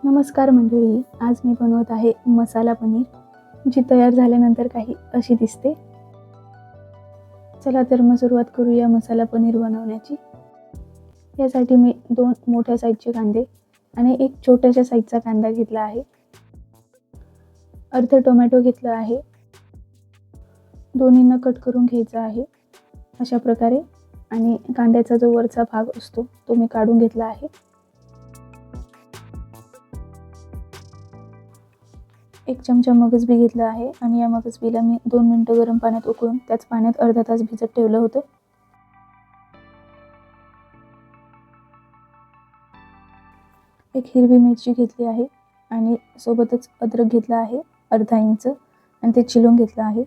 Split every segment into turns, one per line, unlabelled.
नमस्कार मंडळी, आज मी बनवत आहे मसाला पनीर, जी तयार झाल्यानंतर काही अशी दिसते. चला तर मग सुरुवात करूया मसाला पनीर बनवण्याची. यासाठी मी 2 मोठ्या साईजचे कांदे आणि एक छोट्याशा साईजचा कांदा घेतला आहे. अर्धा टोमॅटो घेतला आहे. दोन्हींना कट करून घ्यायचा आहे अशा प्रकारे, आणि कांद्याचा जो वरचा भाग असतो तो मी काढून घेतला आहे. एक चमचा मगजबी घेतला आहे आणि या मगजबीला मी 2 मिनिटं गरम पाण्यात उकळून त्याच पाण्यात अर्धा तास भिजत ठेवलं होतं. एक हिरवी मिरची घेतली आहे आणि सोबतच अद्रक घेतला आहे अर्धा इंच आणि ते चिरून घेतलं आहे.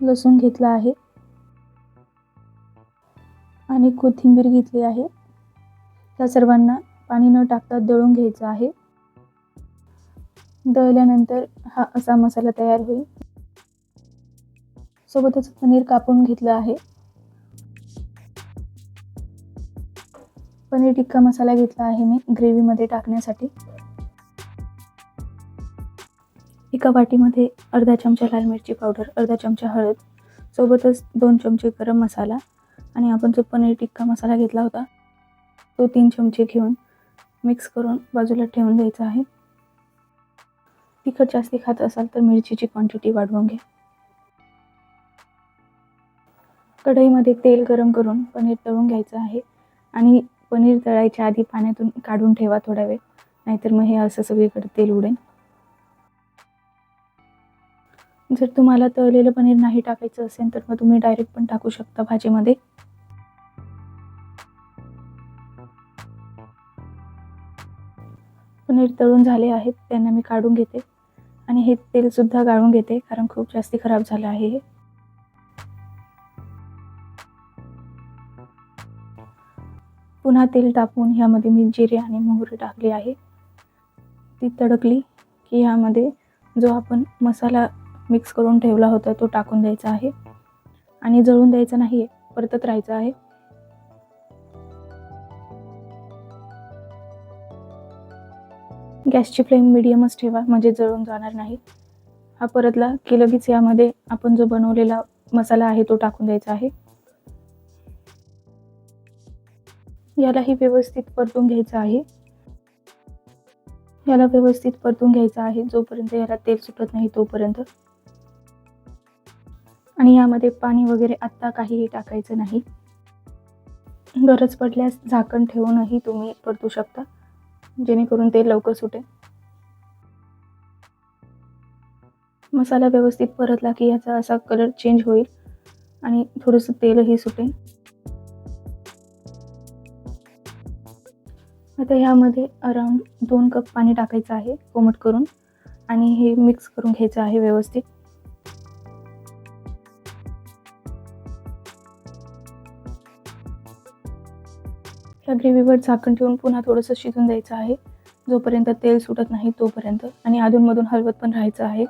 लसूण घेतला आहे आणि कोथिंबीर घेतली आहे. त्या सर्वांना पाणी न टाकता दळून घ्यायचं आहे. दळल्यानंतर हा असा मसाला तयार होईल. सोबतच पनीर कापून घेतलं आहे. पनीर टिक्का मसाला घेतला आहे मी ग्रेव्हीमध्ये टाकण्यासाठी. एका वाटीमध्ये अर्धा चमचा लाल मिरची पावडर, अर्धा चमचा हळद, सोबतच 2 चमचे गरम मसाला आणि आपण जो पनीर टिक्का मसाला घेतला होता तो 3 चमचे घेऊन मिक्स करून बाजूला ठेवून द्यायचा आहे. तिखट जास्ती खात असाल तर मिरचीची क्वांटिटी वाढवून घ्या. कढईमध्ये तेल गरम करून पनीर तळून घ्यायचं आहे आणि पनीर तळायच्या आधी पाण्यातून काढून ठेवा थोडा वेळ, नाहीतर मग हे असं सगळीकडे तेल उडेल. जर तुम्हाला तळलेलं पनीर नाही टाकायचं असेल तर मग तुम्ही डायरेक्ट पण टाकू शकता भाजीमध्ये. पनीर तळून झाले आहेत, त्यांना मी काढून घेते आणि हे तेल सुद्धा गाळून घेते, कारण खूप जास्ती खराब झालं आहे हे. पुन्हा तेल टाकून ह्यामध्ये मी जिरे आणि मोहरी टाकली आहे. ती तडकली की ह्यामध्ये जो आपण मसाला मिक्स करून ठेवला होता तो टाकून द्यायचा आहे आणि जळून द्यायचं नाही आहे, परतत राहायचं आहे. गॅसची फ्लेम मिडियमच ठेवा, म्हणजे जळून जाणार नाही. हा परतला की लगेच यामध्ये आपण जो बनवलेला मसाला आहे तो टाकून द्यायचा आहे. यालाही व्यवस्थित परतून घ्यायचं आहे. याला व्यवस्थित परतून घ्यायचं आहे जोपर्यंत याला तेल सुटत नाही तोपर्यंत. आणि यामध्ये पाणी वगैरे आत्ता काहीही टाकायचं नाही. गरज पडल्यास झाकण ठेवूनही तुम्ही परतू शकता, जेणेकरून ते लवकर सुटेल. मसाला व्यवस्थित परतला की याचा असा कलर चेंज होईल आणि थोडंसं तेलही सुटेल. आता ह्यामध्ये अराउंड 2 कप पाणी टाकायचं आहे कोमट करून आणि हे मिक्स करून घ्यायचं आहे व्यवस्थित. ह्या ग्रेव्हीवर झाकण ठेवून पुन्हा थोडंसं शिजून द्यायचं आहे जोपर्यंत तेल सुटत नाही तोपर्यंत, आणि अधूनमधून हलवत पण राहायचं आहे.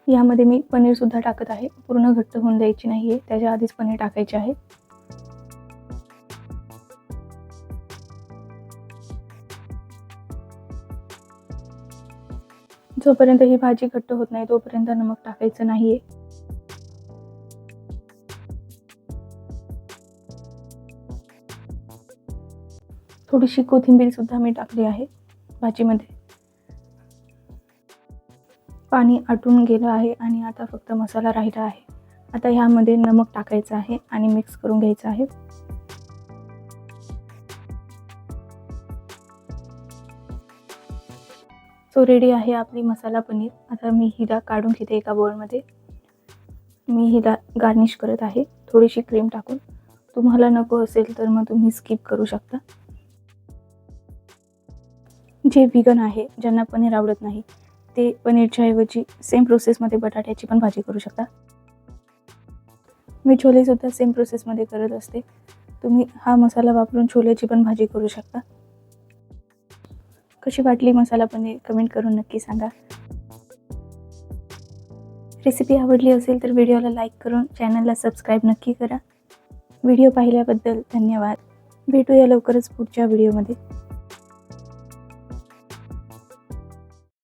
यामध्ये मी पनीर सुद्धा टाकत आहे. पूर्ण घट्ट होऊन द्यायची नाही आहे, त्याच्या आधीच पनीर टाकायचे आहे. जोपर्यंत ही भाजी घट्ट होत नाही तोपर्यंत नमक टाकायचं नाही आहे. थोडीशी कोथिंबीर सुद्धा मी टाकली आहे भाजीमध्ये. पाणी आटून गेलं आहे आणि आता फक्त मसाला राहिला आहे. आता ह्यामध्ये नमक टाकायचं आहे आणि मिक्स करून घ्यायचं आहे. सो रेडी आहे आपली मसाला पनीर. आता मी हिला काढून घेते एका बाउलमध्ये. मी हिला गार्निश करत आहे थोडीशी क्रीम टाकून. तुम्हाला नको असेल तर मग तुम्ही स्किप करू शकता. जे व्हिगन आहे, ज्यांना पनीर आवडत नाही, ते पनीरच्या ऐवजी सेम प्रोसेसमध्ये बटाट्याची पण भाजी करू शकता. मी छोलेसुद्धा सेम प्रोसेसमध्ये करत असते. तुम्ही हा मसाला वापरून छोल्याची पण भाजी करू शकता. कशी वाटली मसाला पनीर कमेंट करून नक्की सांगा. रेसिपी आवडली असेल तर व्हिडिओला लाईक करून चॅनलला सबस्क्राईब नक्की करा. व्हिडिओ पाहिल्याबद्दल धन्यवाद. भेटूया लवकरच पुढच्या व्हिडिओमध्ये.